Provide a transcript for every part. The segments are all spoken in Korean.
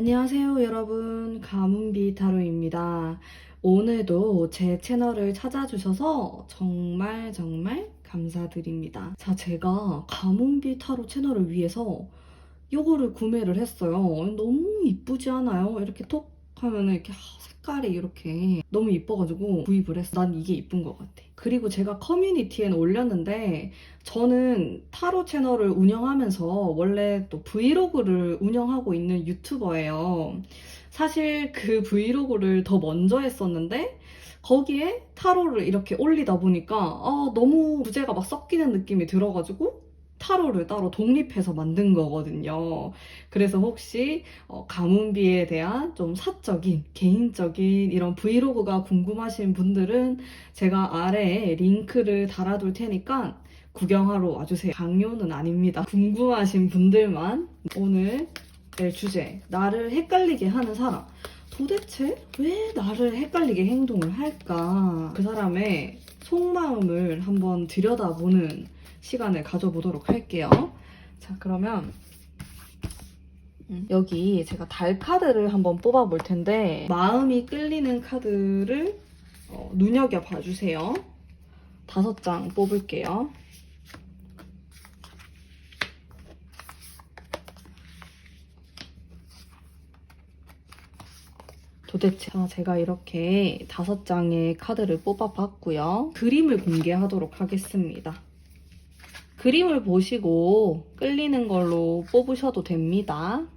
안녕하세요, 여러분. 가문비 타로입니다. 오늘도 제 채널을 찾아주셔서 정말 감사드립니다. 자, 제가 가문비 타로 채널을 위해서 요거를 구매를 했어요. 너무 이쁘지 않아요? 이렇게 톡 하면은 이렇게 색깔이 이렇게 너무 이뻐가지고 구입을 했어. 난 이게 이쁜 것 같아. 그리고 제가 커뮤니티에는 올렸는데 저는 타로 채널을 운영하면서 원래 또 브이로그를 운영하고 있는 유튜버예요. 사실 그 브이로그를 더 먼저 했었는데 거기에 타로를 이렇게 올리다 보니까 너무 주제가 막 섞이는 느낌이 들어가지고 타로를 따로 독립해서 만든 거거든요. 그래서 혹시 가문비에 대한 좀 사적인, 개인적인 이런 브이로그가 궁금하신 분들은 제가 아래에 링크를 달아둘 테니까 구경하러 와주세요. 강요는 아닙니다. 궁금하신 분들만. 오늘 낼 주제, 나를 헷갈리게 하는 사람. 도대체 왜 나를 헷갈리게 행동을 할까? 그 사람의 속마음을 한번 들여다보는 시간을 가져보도록 할게요. 자, 그러면 여기 제가 달 카드를 한번 뽑아볼 텐데 마음이 끌리는 카드를 눈여겨봐 주세요. 5장 뽑을게요. 도대체 제가 이렇게 5장의 카드를 뽑아봤고요. 그림을 공개하도록 하겠습니다. 그림을 보시고 끌리는 걸로 뽑으셔도 됩니다.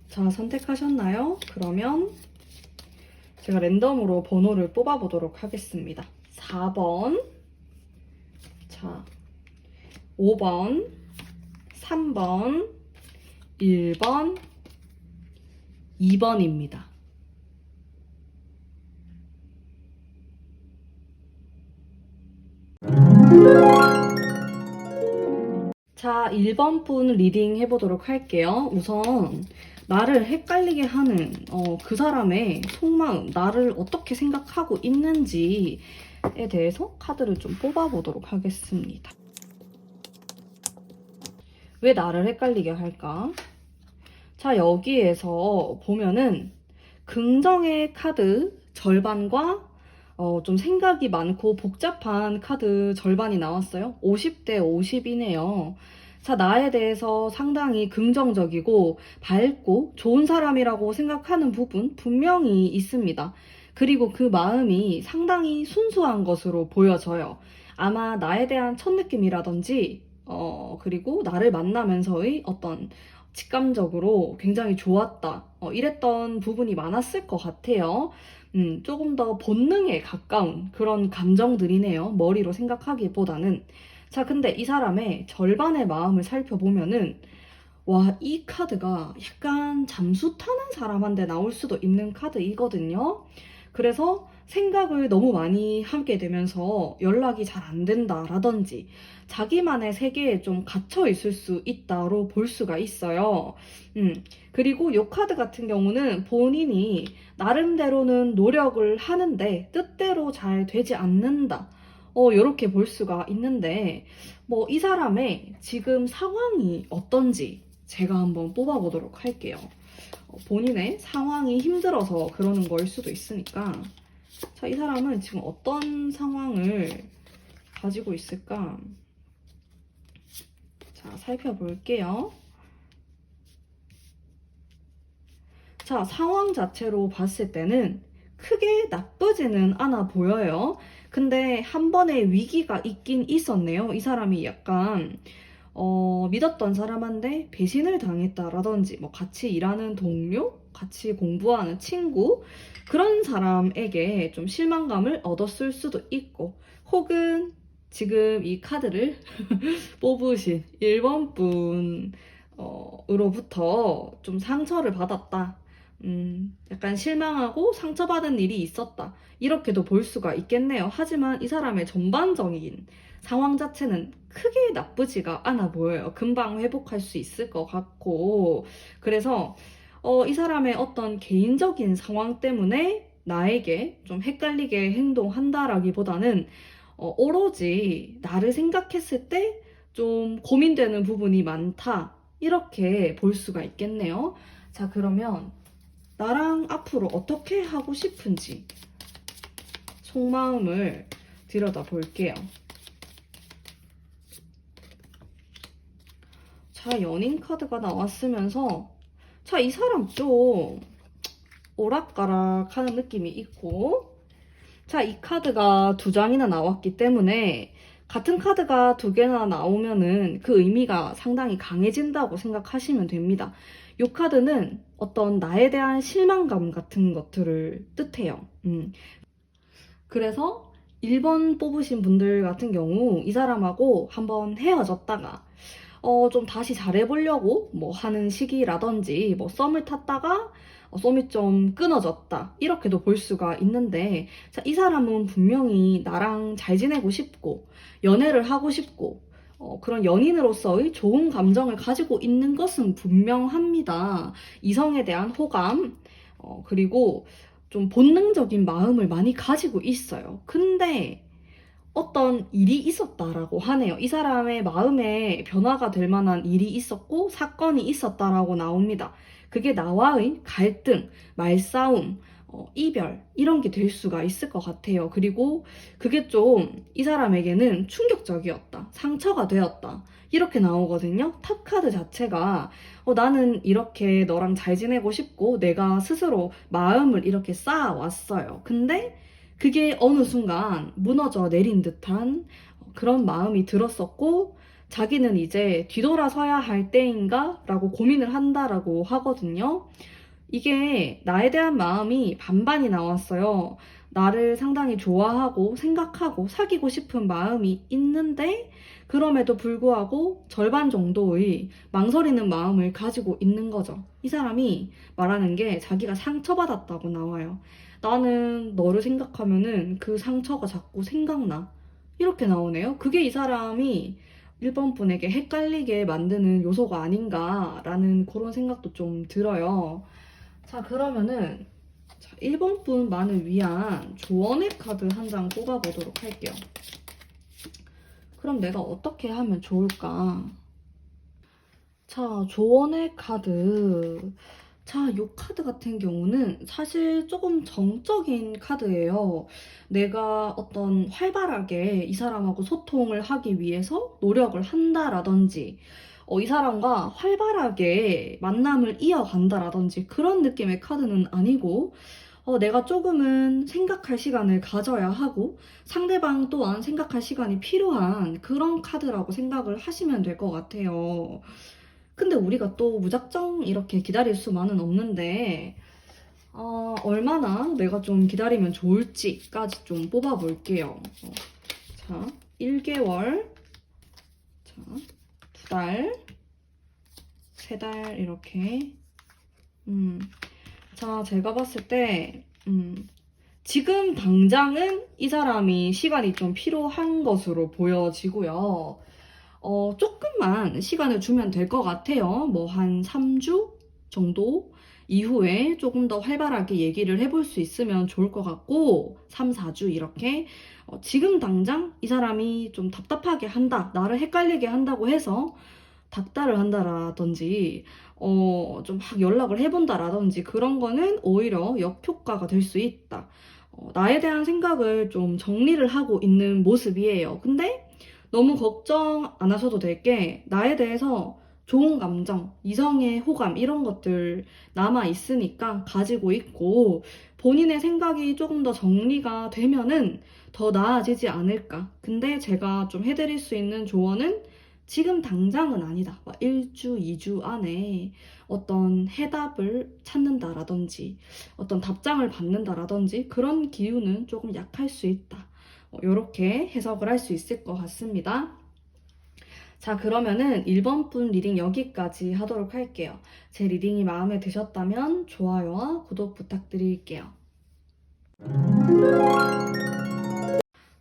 자, 선택하셨나요? 그러면 제가 랜덤으로 번호를 뽑아보도록 하겠습니다. 4번, 자, 5번, 3번, 1번, 2번입니다. 자, 1번 분 리딩 해보도록 할게요. 우선 나를 헷갈리게 하는 그 사람의 속마음, 나를 어떻게 생각하고 있는지에 대해서 카드를 좀 뽑아보도록 하겠습니다. 왜 나를 헷갈리게 할까? 자, 여기에서 보면은 긍정의 카드 절반과 좀 생각이 많고 복잡한 카드 절반이 나왔어요. 50대 50이네요. 자, 나에 대해서 상당히 긍정적이고 밝고 좋은 사람이라고 생각하는 부분 분명히 있습니다. 그리고 그 마음이 상당히 순수한 것으로 보여져요. 아마 나에 대한 첫 느낌이라든지, 그리고 나를 만나면서의 어떤 직감적으로 굉장히 좋았다. 이랬던 부분이 많았을 것 같아요. 조금 더 본능에 가까운 그런 감정들이네요. 머리로 생각하기보다는. 자, 근데 이 사람의 절반의 마음을 살펴보면은, 와, 이 카드가 약간 잠수 타는 사람한테 나올 수도 있는 카드이거든요. 그래서 생각을 너무 많이 하게 되면서 연락이 잘 안 된다라든지 자기만의 세계에 좀 갇혀 있을 수 있다로 볼 수가 있어요. 그리고 이 카드 같은 경우는 본인이 나름대로는 노력을 하는데 뜻대로 잘 되지 않는다. 이렇게 볼 수가 있는데 뭐 이 사람의 지금 상황이 어떤지 제가 한번 뽑아보도록 할게요. 본인의 상황이 힘들어서 그러는 거일 수도 있으니까. 자, 이 사람은 지금 어떤 상황을 가지고 있을까? 자, 살펴볼게요. 자, 상황 자체로 봤을 때는 크게 나쁘지는 않아 보여요. 근데 한 번의 위기가 있긴 있었네요. 이 사람이 약간 믿었던 사람한테 배신을 당했다라든지, 뭐 같이 일하는 동료, 같이 공부하는 친구, 그런 사람에게 좀 실망감을 얻었을 수도 있고, 혹은 지금 이 카드를 뽑으신 1번 으로부터 좀 상처를 받았다. 약간 실망하고 상처받은 일이 있었다. 이렇게도 볼 수가 있겠네요. 하지만 이 사람의 전반적인 상황 자체는 크게 나쁘지가 않아 보여요. 금방 회복할 수 있을 것 같고. 그래서 이 사람의 어떤 개인적인 상황 때문에 나에게 좀 헷갈리게 행동한다라기보다는 오로지 나를 생각했을 때 좀 고민되는 부분이 많다. 이렇게 볼 수가 있겠네요. 자, 그러면 나랑 앞으로 어떻게 하고 싶은지 속마음을 들여다 볼게요. 자, 연인 카드가 나왔으면서 자, 이 사람 좀 오락가락 하는 느낌이 있고 자, 이 카드가 두 장이나 나왔기 때문에 같은 카드가 두 개나 나오면은 그 의미가 상당히 강해진다고 생각하시면 됩니다. 이 카드는 어떤 나에 대한 실망감 같은 것들을 뜻해요. 그래서 1번 뽑으신 분들 같은 경우 이 사람하고 한번 헤어졌다가 좀 다시 잘해보려고 뭐 하는 시기라든지 뭐 썸을 탔다가 썸이 좀 끊어졌다 이렇게도 볼 수가 있는데 자, 이 사람은 분명히 나랑 잘 지내고 싶고 연애를 하고 싶고 그런 연인으로서의 좋은 감정을 가지고 있는 것은 분명합니다. 이성에 대한 호감 그리고 좀 본능적인 마음을 많이 가지고 있어요. 근데 어떤 일이 있었다라고 하네요. 이 사람의 마음에 변화가 될 만한 일이 있었고 사건이 있었다라고 나옵니다. 그게 나와의 갈등, 말싸움, 이별 이런 게 될 수가 있을 것 같아요. 그리고 그게 좀 이 사람에게는 충격적이었다. 상처가 되었다. 이렇게 나오거든요. 탑 카드 자체가 나는 이렇게 너랑 잘 지내고 싶고 내가 스스로 마음을 이렇게 쌓아왔어요. 근데 그게 어느 순간 무너져 내린 듯한 그런 마음이 들었었고 자기는 이제 뒤돌아서야 할 때인가? 라고 고민을 한다라고 하거든요. 이게 나에 대한 마음이 반반이 나왔어요. 나를 상당히 좋아하고 생각하고 사귀고 싶은 마음이 있는데 그럼에도 불구하고 절반 정도의 망설이는 마음을 가지고 있는 거죠. 이 사람이 말하는 게 자기가 상처받았다고 나와요. 나는 너를 생각하면은 그 상처가 자꾸 생각나. 이렇게 나오네요. 그게 이 사람이 1번 분에게 헷갈리게 만드는 요소가 아닌가라는 그런 생각도 좀 들어요. 자, 그러면은 1번 분만을 위한 조언의 카드 한 장 뽑아보도록 할게요. 그럼 내가 어떻게 하면 좋을까? 자, 조언의 카드. 자, 이 카드 같은 경우는 사실 조금 정적인 카드예요. 내가 어떤 활발하게 이 사람하고 소통을 하기 위해서 노력을 한다라든지, 이 사람과 활발하게 만남을 이어간다라든지 그런 느낌의 카드는 아니고, 내가 조금은 생각할 시간을 가져야 하고, 상대방 또한 생각할 시간이 필요한 그런 카드라고 생각을 하시면 될 것 같아요. 근데 우리가 또 무작정 이렇게 기다릴 수만은 없는데, 얼마나 내가 좀 기다리면 좋을지까지 좀 뽑아볼게요. 자, 1개월, 자, 2달, 3달, 이렇게. 자, 제가 봤을 때, 지금 당장은 이 사람이 시간이 좀 필요한 것으로 보여지고요. 조금만 시간을 주면 될 것 같아요. 뭐 한 3주 정도 이후에 조금 더 활발하게 얘기를 해볼 수 있으면 좋을 것 같고 3, 4주 이렇게 지금 당장 이 사람이 좀 답답하게 한다, 나를 헷갈리게 한다고 해서 닥달을 한다라든지 좀 막 연락을 해본다라든지 그런 거는 오히려 역효과가 될 수 있다. 나에 대한 생각을 좀 정리를 하고 있는 모습이에요. 근데 너무 걱정 안 하셔도 될 게 나에 대해서 좋은 감정, 이성의 호감 이런 것들 남아 있으니까 가지고 있고 본인의 생각이 조금 더 정리가 되면은 더 나아지지 않을까. 근데 제가 좀 해드릴 수 있는 조언은 지금 당장은 아니다. 막 1주, 2주 안에 어떤 해답을 찾는다라든지 어떤 답장을 받는다라든지 그런 기운은 조금 약할 수 있다. 이렇게 해석을 할 수 있을 것 같습니다. 자, 그러면은 1번 분 리딩 여기까지 하도록 할게요. 제 리딩이 마음에 드셨다면 좋아요와 구독 부탁드릴게요.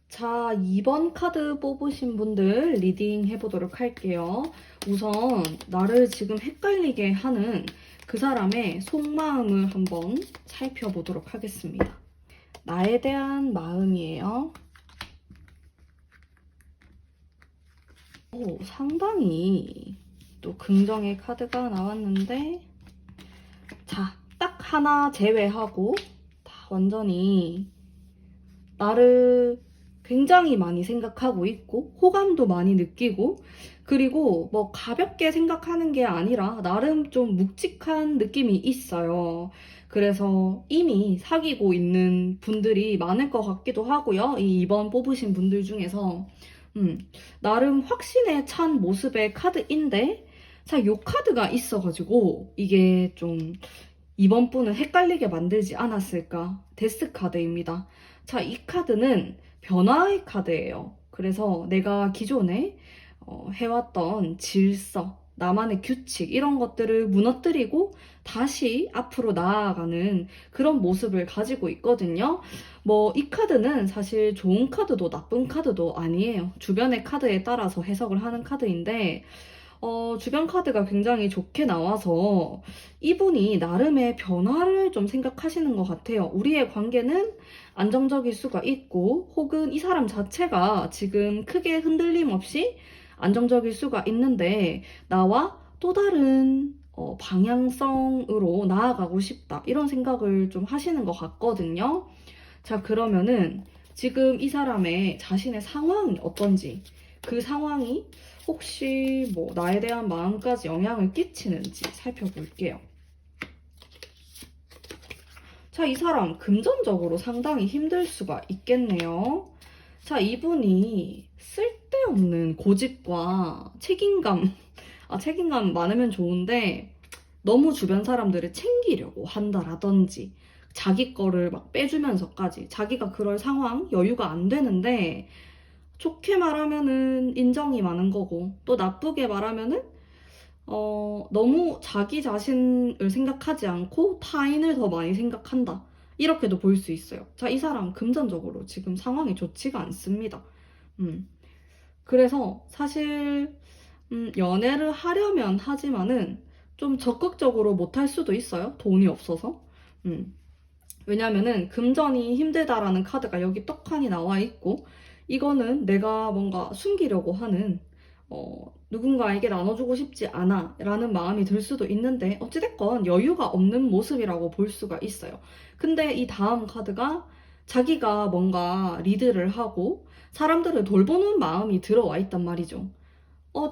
자, 2번 카드 뽑으신 분들 리딩 해보도록 할게요. 우선 나를 지금 헷갈리게 하는 그 사람의 속마음을 한번 살펴보도록 하겠습니다. 나에 대한 마음이에요. 오, 상당히 또 긍정의 카드가 나왔는데, 자, 딱 하나 제외하고 다 완전히 나를 굉장히 많이 생각하고 있고 호감도 많이 느끼고, 그리고 뭐 가볍게 생각하는 게 아니라 나름 좀 묵직한 느낌이 있어요. 그래서 이미 사귀고 있는 분들이 많을 것 같기도 하고요. 이번 뽑으신 분들 중에서 나름 확신에 찬 모습의 카드인데, 자, 요 카드가 있어가지고 이게 좀 이번 분은 헷갈리게 만들지 않았을까? 데스 카드입니다. 자, 이 카드는 변화의 카드예요. 그래서 내가 기존에 해왔던 질서, 나만의 규칙, 이런 것들을 무너뜨리고 다시 앞으로 나아가는 그런 모습을 가지고 있거든요. 뭐, 이 카드는 사실 좋은 카드도 나쁜 카드도 아니에요. 주변의 카드에 따라서 해석을 하는 카드인데, 주변 카드가 굉장히 좋게 나와서 이분이 나름의 변화를 좀 생각하시는 것 같아요. 우리의 관계는 안정적일 수가 있고, 혹은 이 사람 자체가 지금 크게 흔들림 없이 안정적일 수가 있는데, 나와 또 다른 방향성으로 나아가고 싶다. 이런 생각을 좀 하시는 것 같거든요. 자, 그러면은 지금 이 사람의 자신의 상황이 어떤지, 그 상황이 혹시 뭐 나에 대한 마음까지 영향을 끼치는지 살펴볼게요. 자, 이 사람 금전적으로 상당히 힘들 수가 있겠네요. 자, 이분이 쓸데없는 고집과 책임감 많으면 좋은데 너무 주변 사람들을 챙기려고 한다라든지 자기 거를 막 빼주면서까지 자기가 그럴 상황, 여유가 안 되는데 좋게 말하면은 인정이 많은 거고 또 나쁘게 말하면은 너무 자기 자신을 생각하지 않고 타인을 더 많이 생각한다. 이렇게도 볼 수 있어요. 자, 이 사람 금전적으로 지금 상황이 좋지가 않습니다. 음. 그래서 사실 연애를 하려면 하지만은 좀 적극적으로 못할 수도 있어요. 돈이 없어서. 음. 왜냐면은 금전이 힘들다라는 카드가 여기 떡하니 나와 있고, 이거는 내가 뭔가 숨기려고 하는 누군가에게 나눠주고 싶지 않아 라는 마음이 들 수도 있는데, 어찌됐건 여유가 없는 모습이라고 볼 수가 있어요. 근데 이 다음 카드가 자기가 뭔가 리드를 하고 사람들을 돌보는 마음이 들어와 있단 말이죠.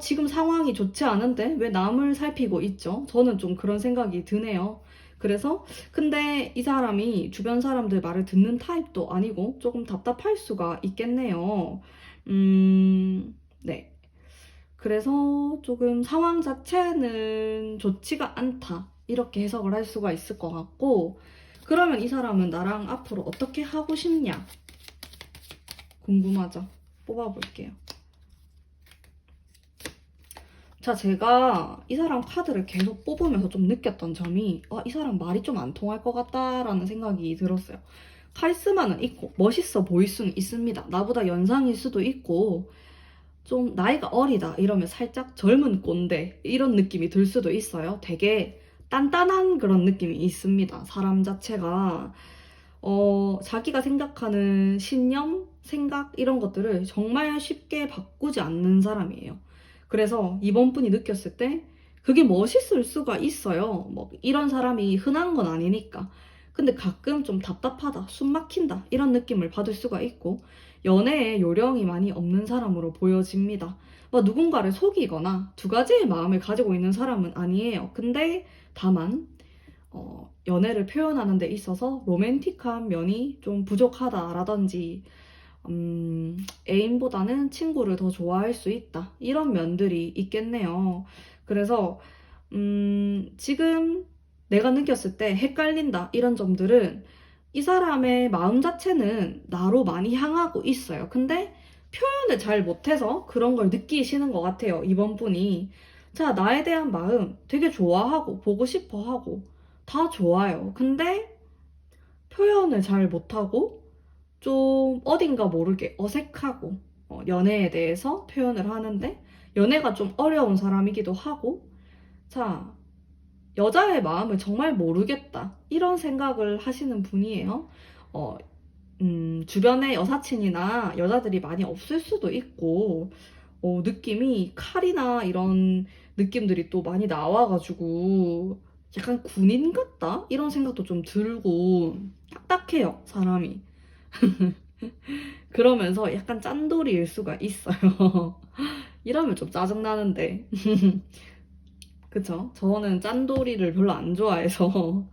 지금 상황이 좋지 않은데 왜 남을 살피고 있죠? 저는 좀 그런 생각이 드네요. 그래서, 근데 이 사람이 주변 사람들 말을 듣는 타입도 아니고 조금 답답할 수가 있겠네요. 네. 그래서 조금 상황 자체는 좋지가 않다. 이렇게 해석을 할 수가 있을 것 같고, 그러면 이 사람은 나랑 앞으로 어떻게 하고 싶냐? 궁금하죠? 뽑아볼게요. 자, 제가 이 사람 카드를 계속 뽑으면서 좀 느꼈던 점이, 이 사람 말이 좀 안 통할 것 같다라는 생각이 들었어요. 카리스마는 있고, 멋있어 보일 수는 있습니다. 나보다 연상일 수도 있고, 좀 나이가 어리다 이러면 살짝 젊은 꼰대 이런 느낌이 들 수도 있어요. 되게 단단한 그런 느낌이 있습니다. 사람 자체가 자기가 생각하는 신념, 생각 이런 것들을 정말 쉽게 바꾸지 않는 사람이에요. 그래서 이번 분이 느꼈을 때 그게 멋있을 수가 있어요. 뭐 이런 사람이 흔한 건 아니니까. 근데 가끔 좀 답답하다, 숨 막힌다 이런 느낌을 받을 수가 있고, 연애에 요령이 많이 없는 사람으로 보여집니다. 뭐 누군가를 속이거나 두 가지의 마음을 가지고 있는 사람은 아니에요. 근데 다만 연애를 표현하는 데 있어서 로맨틱한 면이 좀 부족하다라든지 애인보다는 친구를 더 좋아할 수 있다. 이런 면들이 있겠네요. 그래서 지금 내가 느꼈을 때 헷갈린다. 이런 점들은 이 사람의 마음 자체는 나로 많이 향하고 있어요. 근데 표현을 잘 못해서 그런 걸 느끼시는 것 같아요. 이번 분이. 자, 나에 대한 마음 되게 좋아하고 보고 싶어 하고 다 좋아요. 근데 표현을 잘 못하고 좀 어딘가 모르게 어색하고 연애에 대해서 표현을 하는데 연애가 좀 어려운 사람이기도 하고, 자, 여자의 마음을 정말 모르겠다 이런 생각을 하시는 분이에요. 어, 주변에 여사친이나 여자들이 많이 없을 수도 있고, 느낌이 칼이나 이런 느낌들이 또 많이 나와가지고, 약간 군인 같다? 이런 생각도 좀 들고, 딱딱해요, 사람이. 그러면서 약간 짠돌이일 수가 있어요. 이러면 좀 짜증나는데. 그쵸? 저는 짠돌이를 별로 안 좋아해서,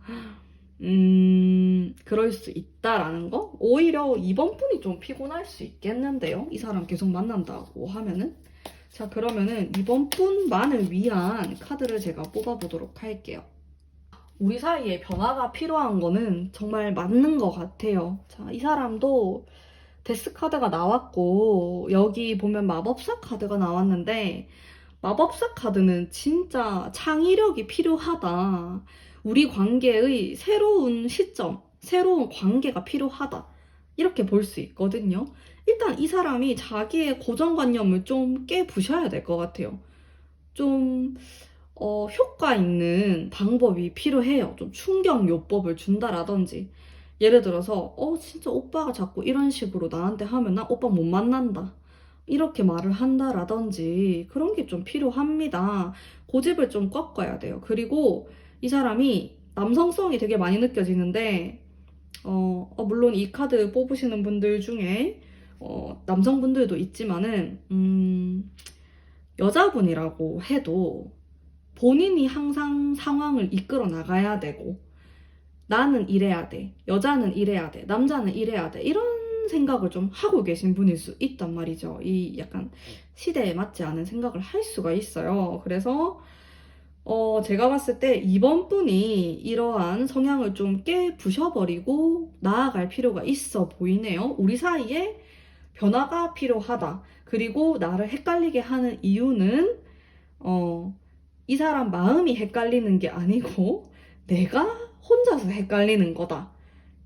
그럴 수 있다라는 거? 오히려 이번 분이 좀 피곤할 수 있겠는데요? 이 사람 계속 만난다고 하면은? 자, 그러면은 이번 분만을 위한 카드를 제가 뽑아보도록 할게요. 우리 사이에 변화가 필요한 거는 정말 맞는 것 같아요. 자, 이 사람도 데스 카드가 나왔고, 여기 보면 마법사 카드가 나왔는데, 마법사 카드는 진짜 창의력이 필요하다. 우리 관계의 새로운 시점, 새로운 관계가 필요하다. 이렇게 볼 수 있거든요. 일단 이 사람이 자기의 고정관념을 좀 깨부셔야 될 것 같아요. 좀, 효과 있는 방법이 필요해요. 좀 충격요법을 준다라든지. 예를 들어서, 진짜 오빠가 자꾸 이런 식으로 나한테 하면 나 오빠 못 만난다. 이렇게 말을 한다라든지 그런 게 좀 필요합니다. 고집을 좀 꺾어야 돼요. 그리고 이 사람이 남성성이 되게 많이 느껴지는데, 물론 이 카드 뽑으시는 분들 중에, 남성분들도 있지만은, 여자분이라고 해도 본인이 항상 상황을 이끌어 나가야 되고, 나는 이래야 돼, 여자는 이래야 돼, 남자는 이래야 돼, 이런 생각을 좀 하고 계신 분일 수 있단 말이죠. 이 약간 시대에 맞지 않은 생각을 할 수가 있어요. 그래서 제가 봤을 때 이번 분이 이러한 성향을 좀 깨부셔버리고 나아갈 필요가 있어 보이네요. 우리 사이에 변화가 필요하다. 그리고 나를 헷갈리게 하는 이유는 이 사람 마음이 헷갈리는 게 아니고 내가 혼자서 헷갈리는 거다.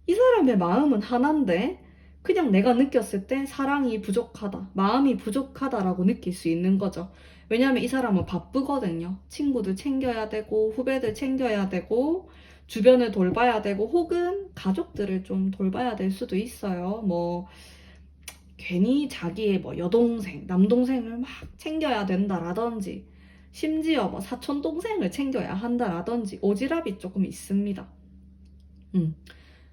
이 사람의 마음은 하나인데 그냥 내가 느꼈을 때 사랑이 부족하다, 마음이 부족하다라고 느낄 수 있는 거죠. 왜냐하면 이 사람은 바쁘거든요. 친구들 챙겨야 되고 후배들 챙겨야 되고 주변을 돌봐야 되고 혹은 가족들을 좀 돌봐야 될 수도 있어요. 뭐 괜히 자기의 뭐 여동생, 남동생을 막 챙겨야 된다라든지 심지어 뭐 사촌 동생을 챙겨야 한다라든지 오지랖이 조금 있습니다.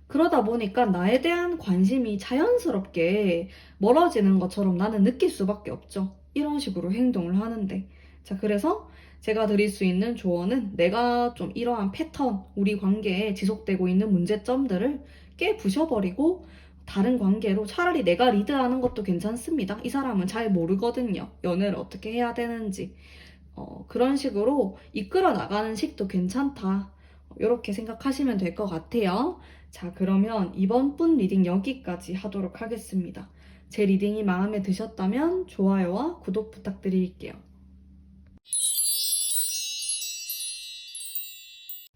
그러다 보니까 나에 대한 관심이 자연스럽게 멀어지는 것처럼 나는 느낄 수밖에 없죠. 이런 식으로 행동을 하는데. 자, 그래서 제가 드릴 수 있는 조언은 내가 좀 이러한 패턴, 우리 관계에 지속되고 있는 문제점들을 깨부셔버리고 다른 관계로 차라리 내가 리드하는 것도 괜찮습니다. 이 사람은 잘 모르거든요. 연애를 어떻게 해야 되는지. 그런 식으로 이끌어 나가는 식도 괜찮다. 이렇게 생각하시면 될 것 같아요. 자, 그러면 이번 분 리딩 여기까지 하도록 하겠습니다. 제 리딩이 마음에 드셨다면 좋아요와 구독 부탁드릴게요.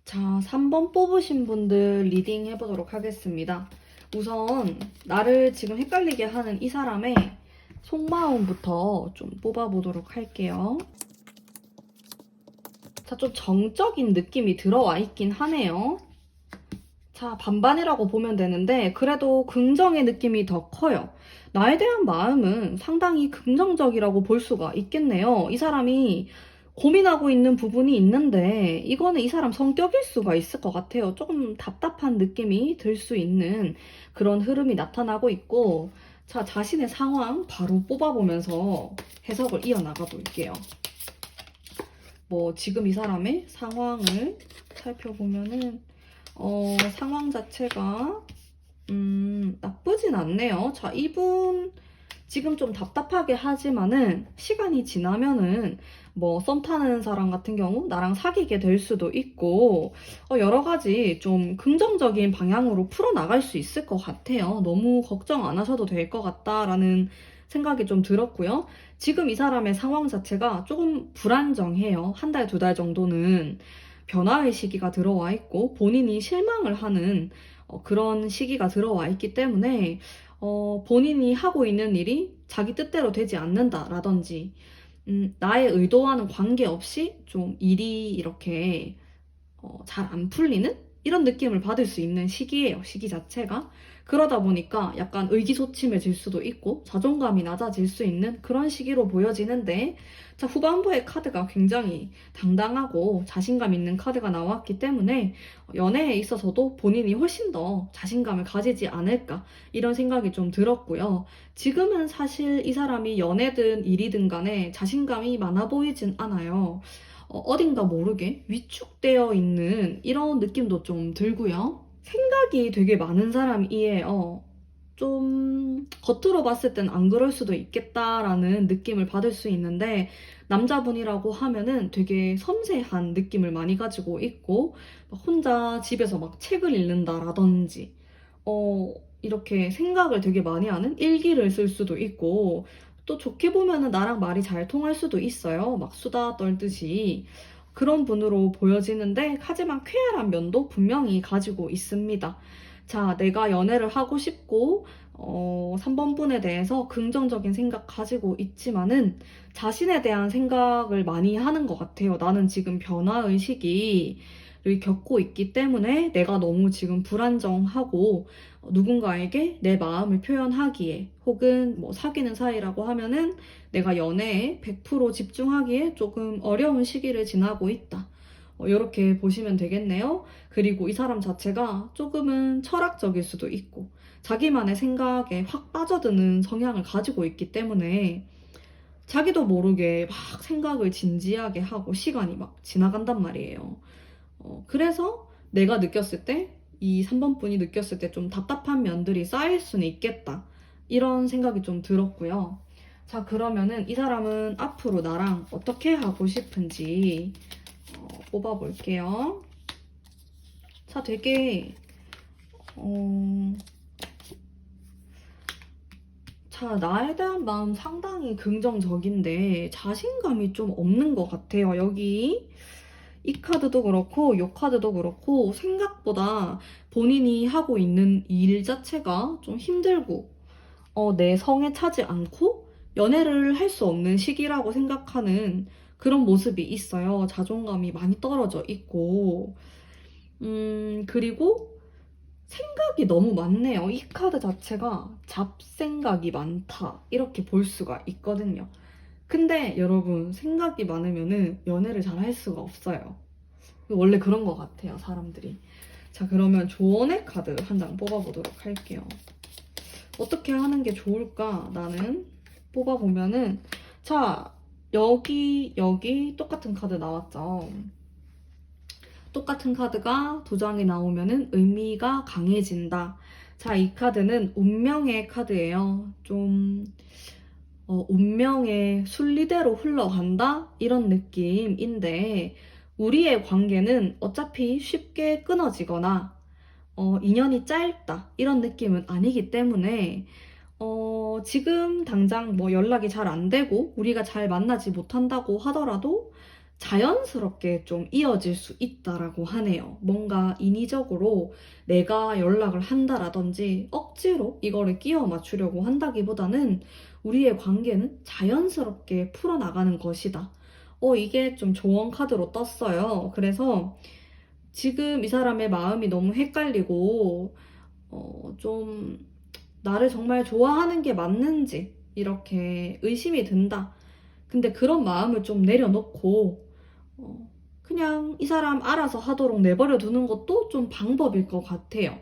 자, 3번 뽑으신 분들 리딩 해보도록 하겠습니다. 우선 나를 지금 헷갈리게 하는 이 사람의 속마음부터 좀 뽑아보도록 할게요. 자, 좀 정적인 느낌이 들어와 있긴 하네요. 자, 반반이라고 보면 되는데 그래도 긍정의 느낌이 더 커요. 나에 대한 마음은 상당히 긍정적이라고 볼 수가 있겠네요. 이 사람이 고민하고 있는 부분이 있는데 이거는 이 사람 성격일 수가 있을 것 같아요. 조금 답답한 느낌이 들 수 있는 그런 흐름이 나타나고 있고, 자, 자신의 상황 바로 뽑아보면서 해석을 이어나가 볼게요. 뭐 지금 이 사람의 상황을 살펴보면은 상황 자체가 나쁘진 않네요. 자, 이분 지금 좀 답답하게 하지만은 시간이 지나면은 뭐 썸 타는 사람 같은 경우 나랑 사귀게 될 수도 있고 여러 가지 좀 긍정적인 방향으로 풀어나갈 수 있을 것 같아요. 너무 걱정 안 하셔도 될 것 같다라는 생각이 좀 들었고요. 지금 이 사람의 상황 자체가 조금 불안정해요. 한 달, 두 달 정도는 변화의 시기가 들어와 있고 본인이 실망을 하는 그런 시기가 들어와 있기 때문에 본인이 하고 있는 일이 자기 뜻대로 되지 않는다라든지 나의 의도와는 관계없이 좀 일이 이렇게 잘 안 풀리는 이런 느낌을 받을 수 있는 시기예요. 시기 자체가. 그러다 보니까 약간 의기소침해질 수도 있고 자존감이 낮아질 수 있는 그런 시기로 보여지는데, 자, 후반부의 카드가 굉장히 당당하고 자신감 있는 카드가 나왔기 때문에 연애에 있어서도 본인이 훨씬 더 자신감을 가지지 않을까 이런 생각이 좀 들었고요. 지금은 사실 이 사람이 연애든 일이든 간에 자신감이 많아 보이진 않아요. 어딘가 모르게 위축되어 있는 이런 느낌도 좀 들고요. 생각이 되게 많은 사람이에요. 좀 겉으로 봤을 땐 안 그럴 수도 있겠다라는 느낌을 받을 수 있는데, 남자분이라고 하면은 되게 섬세한 느낌을 많이 가지고 있고, 막 혼자 집에서 막 책을 읽는다라든지, 어, 이렇게 생각을 되게 많이 하는 일기를 쓸 수도 있고, 또 좋게 보면은 나랑 말이 잘 통할 수도 있어요. 막 수다 떨듯이. 그런 분으로 보여지는데, 하지만 쾌활한 면도 분명히 가지고 있습니다. 자, 내가 연애를 하고 싶고, 3번 분에 대해서 긍정적인 생각 가지고 있지만은 자신에 대한 생각을 많이 하는 것 같아요. 나는 지금 변화의 시기를 겪고 있기 때문에 내가 너무 지금 불안정하고, 누군가에게 내 마음을 표현하기에, 혹은 뭐 사귀는 사이라고 하면은 내가 연애에 100% 집중하기에 조금 어려운 시기를 지나고 있다. 이렇게 보시면 되겠네요. 그리고 이 사람 자체가 조금은 철학적일 수도 있고, 자기만의 생각에 확 빠져드는 성향을 가지고 있기 때문에 자기도 모르게 막 생각을 진지하게 하고 시간이 막 지나간단 말이에요. 그래서 내가 느꼈을 때, 이 3번 분이 느꼈을 때 좀 답답한 면들이 쌓일 수는 있겠다. 이런 생각이 좀 들었고요. 자, 그러면은 이 사람은 앞으로 나랑 어떻게 하고 싶은지 뽑아볼게요. 자, 되게 자, 나에 대한 마음 상당히 긍정적인데 자신감이 좀 없는 것 같아요. 여기 이 카드도 그렇고 이 카드도 그렇고 생각보다 본인이 하고 있는 일 자체가 좀 힘들고, 내 성에 차지 않고 연애를 할 수 없는 시기라고 생각하는 그런 모습이 있어요. 자존감이 많이 떨어져 있고, 그리고 생각이 너무 많네요. 이 카드 자체가 잡생각이 많다, 이렇게 볼 수가 있거든요. 근데 여러분, 생각이 많으면은 연애를 잘 할 수가 없어요. 원래 그런 것 같아요, 사람들이. 자, 그러면 조언의 카드 한 장 뽑아보도록 할게요. 어떻게 하는 게 좋을까? 나는 뽑아보면은, 자, 여기 똑같은 카드 나왔죠. 똑같은 카드가 두 장이 나오면은 의미가 강해진다. 자, 이 카드는 운명의 카드예요. 좀 운명의 순리대로 흘러간다? 이런 느낌인데, 우리의 관계는 어차피 쉽게 끊어지거나 인연이 짧다 이런 느낌은 아니기 때문에, 지금 당장 뭐 연락이 잘 안 되고 우리가 잘 만나지 못한다고 하더라도 자연스럽게 좀 이어질 수 있다라고 하네요. 뭔가 인위적으로 내가 연락을 한다라든지 억지로 이거를 끼워 맞추려고 한다기보다는 우리의 관계는 자연스럽게 풀어나가는 것이다. 이게 좀 조언 카드로 떴어요. 그래서 지금 이 사람의 마음이 너무 헷갈리고, 좀 나를 정말 좋아하는 게 맞는지 이렇게 의심이 든다. 근데 그런 마음을 좀 내려놓고 그냥 이 사람 알아서 하도록 내버려 두는 것도 좀 방법일 것 같아요.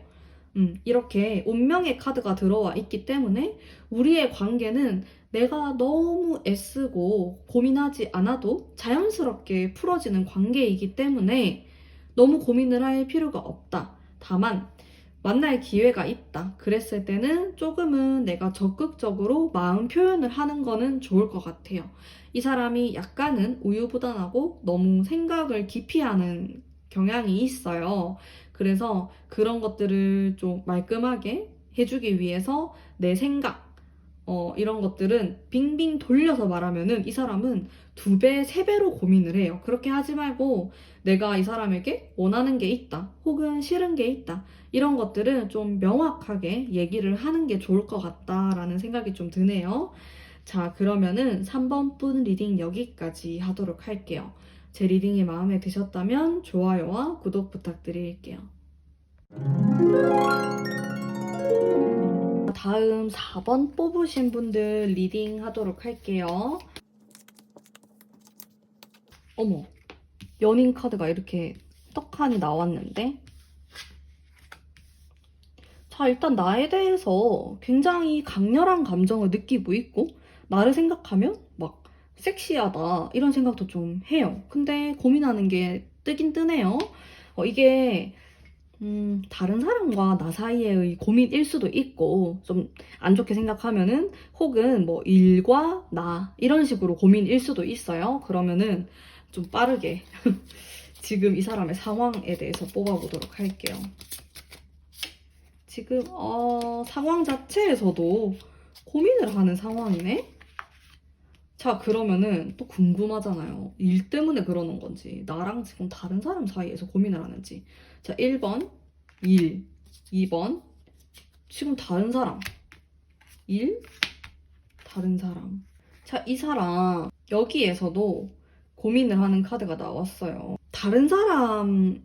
이렇게 운명의 카드가 들어와 있기 때문에 우리의 관계는 내가 너무 애쓰고 고민하지 않아도 자연스럽게 풀어지는 관계이기 때문에 너무 고민을 할 필요가 없다. 다만 만날 기회가 있다. 그랬을 때는 조금은 내가 적극적으로 마음 표현을 하는 거는 좋을 것 같아요. 이 사람이 약간은 우유부단하고 너무 생각을 깊이 하는 경향이 있어요. 그래서 그런 것들을 좀 말끔하게 해주기 위해서 내 생각, 이런 것들은 빙빙 돌려서 말하면은 이 사람은 2배, 3배로 고민을 해요. 그렇게 하지 말고 내가 이 사람에게 원하는 게 있다, 혹은 싫은 게 있다, 이런 것들은 좀 명확하게 얘기를 하는 게 좋을 것 같다라는 생각이 좀 드네요. 자, 그러면은 3번 분 리딩 여기까지 하도록 할게요. 제 리딩이 마음에 드셨다면 좋아요와 구독 부탁드릴게요. 다음 4번 뽑으신 분들 리딩 하도록 할게요. 어머, 연인 카드가 이렇게 떡하니 나왔는데? 자, 일단 나에 대해서 굉장히 강렬한 감정을 느끼고 있고, 나를 생각하면 막 섹시하다, 이런 생각도 좀 해요. 근데 고민하는 게 뜨긴 뜨네요. 이게 다른 사람과 나 사이의 고민일 수도 있고, 좀 안 좋게 생각하면은, 혹은 뭐 일과 나, 이런 식으로 고민일 수도 있어요. 그러면은 좀 빠르게 지금 이 사람의 상황에 대해서 뽑아보도록 할게요. 지금, 상황 자체에서도 고민을 하는 상황이네? 자, 그러면은 또 궁금하잖아요. 일 때문에 그러는 건지, 나랑 지금 다른 사람 사이에서 고민을 하는지. 자, 1번, 일. 2번, 지금 다른 사람. 일, 다른 사람. 자, 이 사람, 여기에서도 고민을 하는 카드가 나왔어요. 다른 사람하고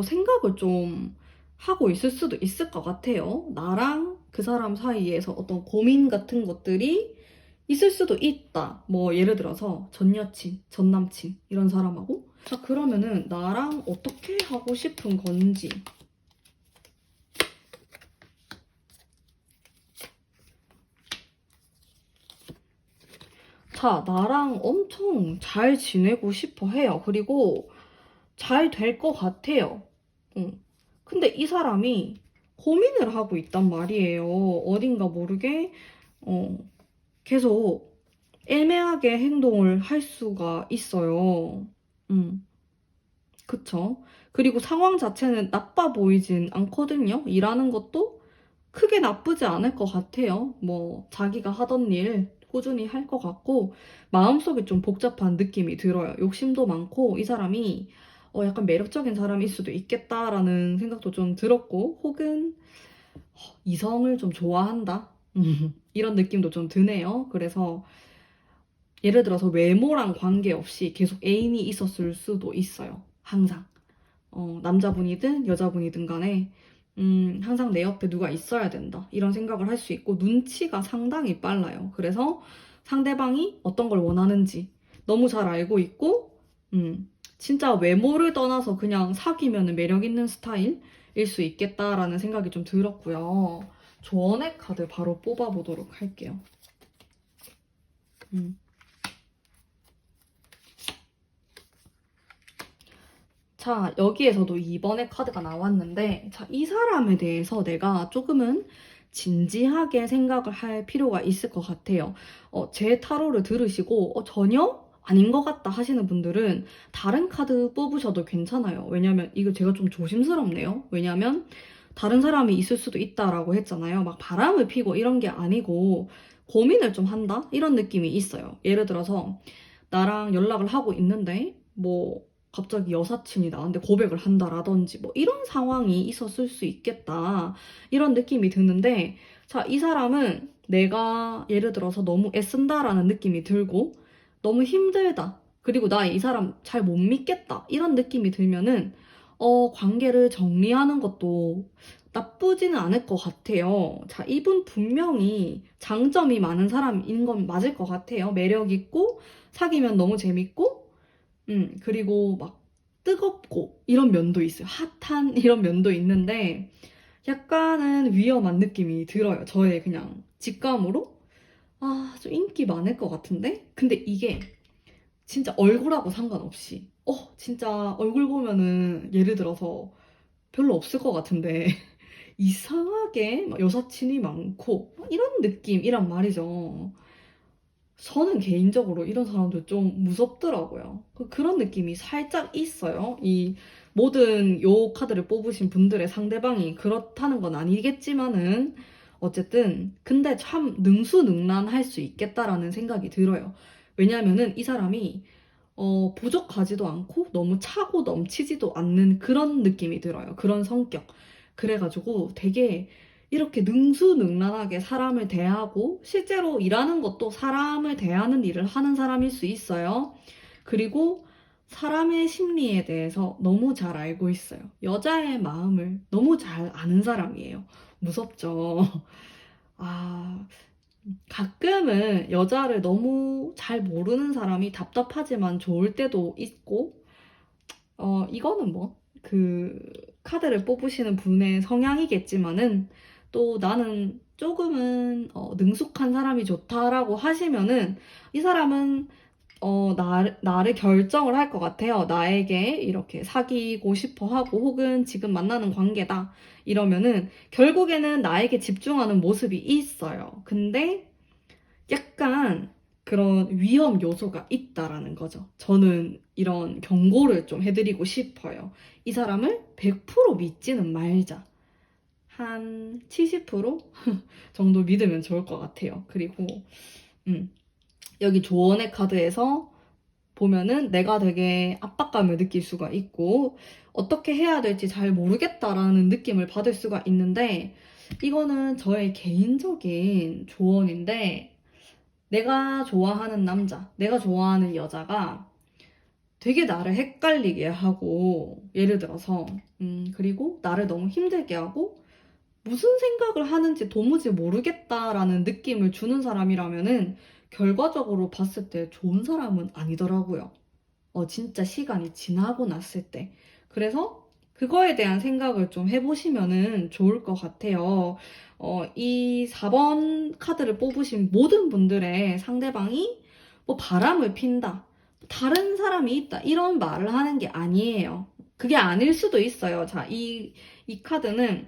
생각을 좀 하고 있을 수도 있을 것 같아요. 나랑 그 사람 사이에서 어떤 고민 같은 것들이 있을 수도 있다. 뭐 예를 들어서 전 여친, 전 남친 이런 사람하고. 자, 그러면은 나랑 어떻게 하고 싶은 건지. 자, 나랑 엄청 잘 지내고 싶어 해요. 그리고 잘 될 것 같아요. 응. 근데 이 사람이 고민을 하고 있단 말이에요. 어딘가 모르게 어, 계속 애매하게 행동을 할 수가 있어요. 그쵸? 그리고 상황 자체는 나빠 보이진 않거든요. 일하는 것도 크게 나쁘지 않을 것 같아요. 뭐 자기가 하던 일 꾸준히 할 것 같고 마음속에 좀 복잡한 느낌이 들어요. 욕심도 많고 이 사람이 약간 매력적인 사람일 수도 있겠다라는 생각도 좀 들었고 혹은 이성을 좀 좋아한다. 이런 느낌도 좀 드네요. 그래서 예를 들어서 외모랑 관계없이 계속 애인이 있었을 수도 있어요. 항상. 남자분이든 여자분이든 간에 항상 내 옆에 누가 있어야 된다. 이런 생각을 할 수 있고 눈치가 상당히 빨라요. 그래서 상대방이 어떤 걸 원하는지 너무 잘 알고 있고 진짜 외모를 떠나서 그냥 사귀면 매력 있는 스타일일 수 있겠다라는 생각이 좀 들었고요. 조언의 카드 바로 뽑아보도록 할게요. 음. 자, 여기에서도 2번의 카드가 나왔는데, 자, 이 사람에 대해서 내가 조금은 진지하게 생각을 할 필요가 있을 것 같아요. 제 타로를 들으시고, 전혀 아닌 것 같다 하시는 분들은 다른 카드 뽑으셔도 괜찮아요. 왜냐면, 이거 제가 좀 조심스럽네요. 왜냐면, 다른 사람이 있을 수도 있다라고 했잖아요. 막 바람을 피고 이런 게 아니고, 고민을 좀 한다? 이런 느낌이 있어요. 예를 들어서, 나랑 연락을 하고 있는데, 뭐, 갑자기 여사친이 나한테 고백을 한다라든지 뭐 이런 상황이 있었을 수 있겠다 이런 느낌이 드는데 자, 이 사람은 내가 예를 들어서 너무 애쓴다라는 느낌이 들고 너무 힘들다 그리고 나 이 사람 잘 못 믿겠다 이런 느낌이 들면은 관계를 정리하는 것도 나쁘지는 않을 것 같아요. 자, 이분 분명히 장점이 많은 사람인 건 맞을 것 같아요. 매력 있고 사귀면 너무 재밌고 그리고 막 뜨겁고 이런 면도 있어요. 핫한 이런 면도 있는데 약간은 위험한 느낌이 들어요. 저의 그냥 직감으로. 아, 좀 인기 많을 것 같은데? 근데 이게 진짜 얼굴하고 상관없이 진짜 얼굴 보면은 예를 들어서 별로 없을 것 같은데 이상하게 막 여사친이 많고 막 이런 느낌이란 말이죠. 저는 개인적으로 이런 사람들 좀 무섭더라고요. 그런 느낌이 살짝 있어요. 이 모든 요 카드를 뽑으신 분들의 상대방이 그렇다는 건 아니겠지만은 어쨌든 근데 참 능수능란할 수 있겠다라는 생각이 들어요. 왜냐면은 이 사람이 부족하지도 않고 너무 차고 넘치지도 않는 그런 느낌이 들어요. 그런 성격. 그래가지고 되게 이렇게 능수능란하게 사람을 대하고 실제로 일하는 것도 사람을 대하는 일을 하는 사람일 수 있어요. 그리고 사람의 심리에 대해서 너무 잘 알고 있어요. 여자의 마음을 너무 잘 아는 사람이에요. 무섭죠? 아, 가끔은 여자를 너무 잘 모르는 사람이 답답하지만 좋을 때도 있고, 이거는 뭐, 카드를 뽑으시는 분의 성향이겠지만은, 또 나는 조금은, 능숙한 사람이 좋다라고 하시면은, 이 사람은, 나를 결정을 할 것 같아요. 나에게 이렇게 사귀고 싶어 하고, 혹은 지금 만나는 관계다. 이러면은, 결국에는 나에게 집중하는 모습이 있어요. 근데, 약간 그런 위험 요소가 있다라는 거죠. 저는 이런 경고를 좀 해드리고 싶어요. 이 사람을 100% 믿지는 말자. 한 70% 정도 믿으면 좋을 것 같아요. 그리고 여기 조언의 카드에서 보면은 내가 되게 압박감을 느낄 수가 있고 어떻게 해야 될지 잘 모르겠다라는 느낌을 받을 수가 있는데 이거는 저의 개인적인 조언인데 내가 좋아하는 남자, 내가 좋아하는 여자가 되게 나를 헷갈리게 하고, 예를 들어서, 그리고 나를 너무 힘들게 하고, 무슨 생각을 하는지 도무지 모르겠다라는 느낌을 주는 사람이라면은, 결과적으로 봤을 때 좋은 사람은 아니더라고요. 진짜 시간이 지나고 났을 때. 그래서 그거에 대한 생각을 좀 해보시면은 좋을 것 같아요. 이 4번 카드를 뽑으신 모든 분들의 상대방이 뭐 바람을 핀다. 다른 사람이 있다. 이런 말을 하는 게 아니에요. 그게 아닐 수도 있어요. 자, 이 카드는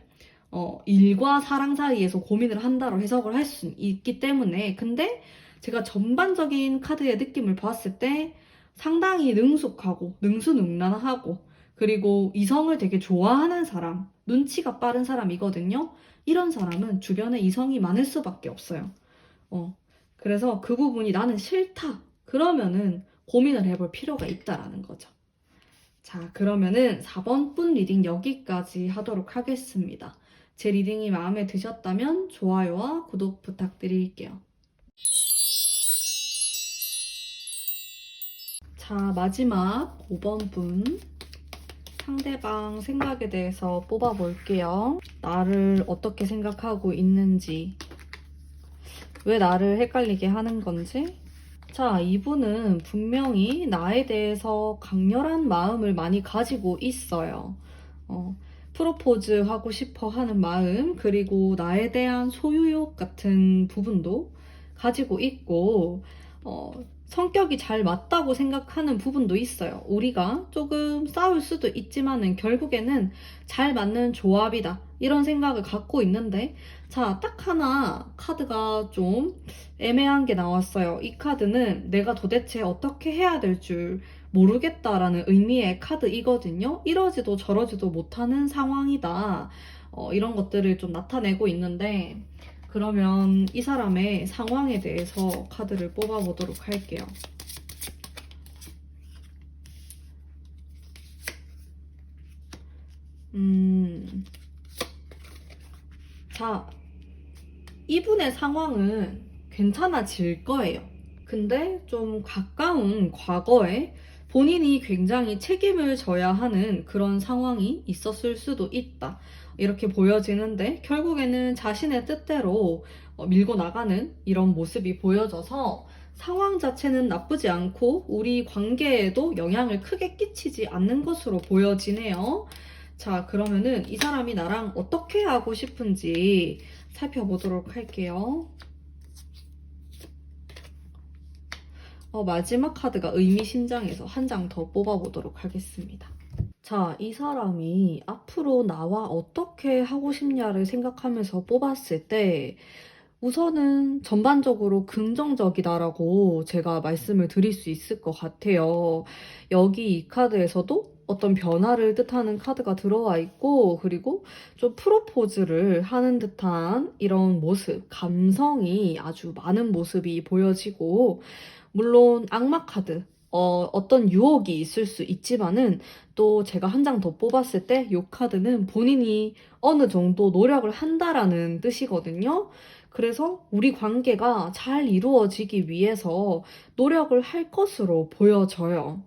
일과 사랑 사이에서 고민을 한다로 해석을 할 수 있기 때문에. 근데 제가 전반적인 카드의 느낌을 봤을 때 상당히 능숙하고 능수능란하고 그리고 이성을 되게 좋아하는 사람, 눈치가 빠른 사람이거든요. 이런 사람은 주변에 이성이 많을 수밖에 없어요. 어, 그래서 그 부분이 나는 싫다. 그러면은 고민을 해볼 필요가 있다라는 거죠. 자, 그러면은 4번 분 리딩 여기까지 하도록 하겠습니다. 제 리딩이 마음에 드셨다면 좋아요와 구독 부탁드릴게요. 자, 마지막 5번 분. 상대방 생각에 대해서 뽑아볼게요. 나를 어떻게 생각하고 있는지, 왜 나를 헷갈리게 하는 건지. 자, 이분은 분명히 나에 대해서 강렬한 마음을 많이 가지고 있어요. 프로포즈 하고 싶어 하는 마음, 그리고 나에 대한 소유욕 같은 부분도 가지고 있고, 성격이 잘 맞다고 생각하는 부분도 있어요. 우리가 조금 싸울 수도 있지만은 결국에는 잘 맞는 조합이다. 이런 생각을 갖고 있는데, 자, 딱 하나 카드가 좀 애매한 게 나왔어요. 이 카드는 내가 도대체 어떻게 해야 될 줄 모르겠다라는 의미의 카드이거든요. 이러지도 저러지도 못하는 상황이다. 이런 것들을 좀 나타내고 있는데, 그러면 이 사람의 상황에 대해서 카드를 뽑아보도록 할게요. 자, 이분의 상황은 괜찮아질 거예요. 근데 좀 가까운 과거에 본인이 굉장히 책임을 져야 하는 그런 상황이 있었을 수도 있다. 이렇게 보여지는데 결국에는 자신의 뜻대로 밀고 나가는 이런 모습이 보여져서 상황 자체는 나쁘지 않고 우리 관계에도 영향을 크게 끼치지 않는 것으로 보여지네요. 자, 그러면은 이 사람이 나랑 어떻게 하고 싶은지 살펴보도록 할게요. 마지막 카드가 의미심장해서 한 장 더 뽑아보도록 하겠습니다. 자, 이 사람이 앞으로 나와 어떻게 하고 싶냐를 생각하면서 뽑았을 때 우선은 전반적으로 긍정적이다라고 제가 말씀을 드릴 수 있을 것 같아요. 여기 이 카드에서도 어떤 변화를 뜻하는 카드가 들어와 있고, 그리고 좀 프로포즈를 하는 듯한 이런 모습, 감성이 아주 많은 모습이 보여지고, 물론 악마 카드, 어떤 유혹이 있을 수 있지만은 또 제가 한 장 더 뽑았을 때 이 카드는 본인이 어느 정도 노력을 한다라는 뜻이거든요. 그래서 우리 관계가 잘 이루어지기 위해서 노력을 할 것으로 보여져요.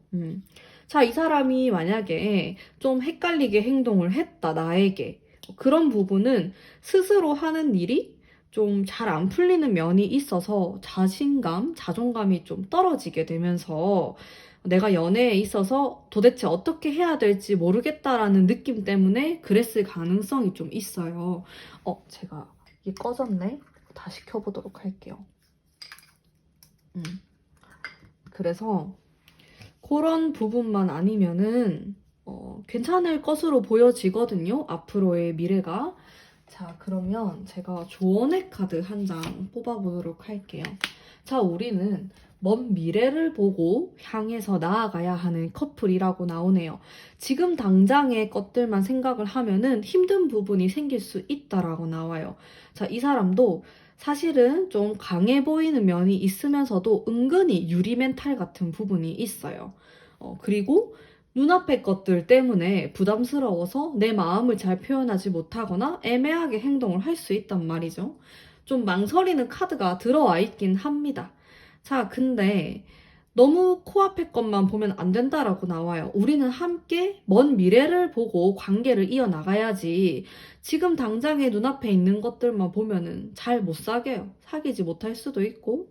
자, 이 사람이 만약에 좀 헷갈리게 행동을 했다, 나에게. 그런 부분은 스스로 하는 일이 좀 잘 안 풀리는 면이 있어서 자신감, 자존감이 좀 떨어지게 되면서 내가 연애에 있어서 도대체 어떻게 해야 될지 모르겠다라는 느낌 때문에 그랬을 가능성이 좀 있어요. 제가 이게 꺼졌네? 다시 켜보도록 할게요. 그래서 그런 부분만 아니면은 괜찮을 것으로 보여지거든요. 앞으로의 미래가. 자, 그러면 제가 조언의 카드 한 장 뽑아보도록 할게요. 자, 우리는 먼 미래를 보고 향해서 나아가야 하는 커플이라고 나오네요. 지금 당장의 것들만 생각을 하면은 힘든 부분이 생길 수 있다라고 나와요. 자, 이 사람도 사실은 좀 강해 보이는 면이 있으면서도 은근히 유리 멘탈 같은 부분이 있어요. 그리고 눈앞의 것들 때문에 부담스러워서 내 마음을 잘 표현하지 못하거나 애매하게 행동을 할 수 있단 말이죠. 좀 망설이는 카드가 들어와 있긴 합니다. 자, 근데 너무 코앞의 것만 보면 안 된다라고 나와요. 우리는 함께 먼 미래를 보고 관계를 이어나가야지 지금 당장에 눈앞에 있는 것들만 보면은 잘 못 사귀어요. 사귀지 못할 수도 있고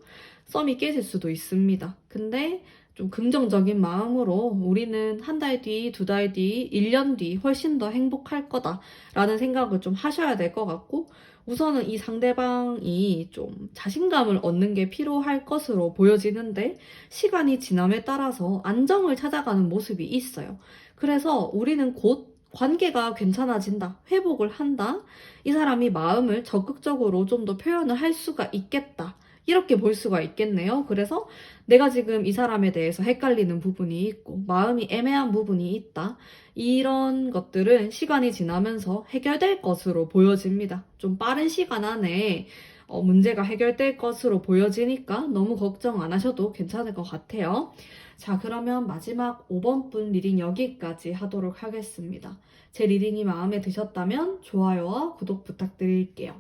썸이 깨질 수도 있습니다. 근데 좀 긍정적인 마음으로 우리는 한 달 뒤, 두 달 뒤, 1년 뒤 훨씬 더 행복할 거다라는 생각을 좀 하셔야 될 것 같고 우선은 이 상대방이 좀 자신감을 얻는 게 필요할 것으로 보여지는데 시간이 지남에 따라서 안정을 찾아가는 모습이 있어요. 그래서 우리는 곧 관계가 괜찮아진다, 회복을 한다, 이 사람이 마음을 적극적으로 좀 더 표현을 할 수가 있겠다. 이렇게 볼 수가 있겠네요. 그래서 내가 지금 이 사람에 대해서 헷갈리는 부분이 있고 마음이 애매한 부분이 있다. 이런 것들은 시간이 지나면서 해결될 것으로 보여집니다. 좀 빠른 시간 안에 문제가 해결될 것으로 보여지니까 너무 걱정 안 하셔도 괜찮을 것 같아요. 자, 그러면 마지막 5번 분 리딩 여기까지 하도록 하겠습니다. 제 리딩이 마음에 드셨다면 좋아요와 구독 부탁드릴게요.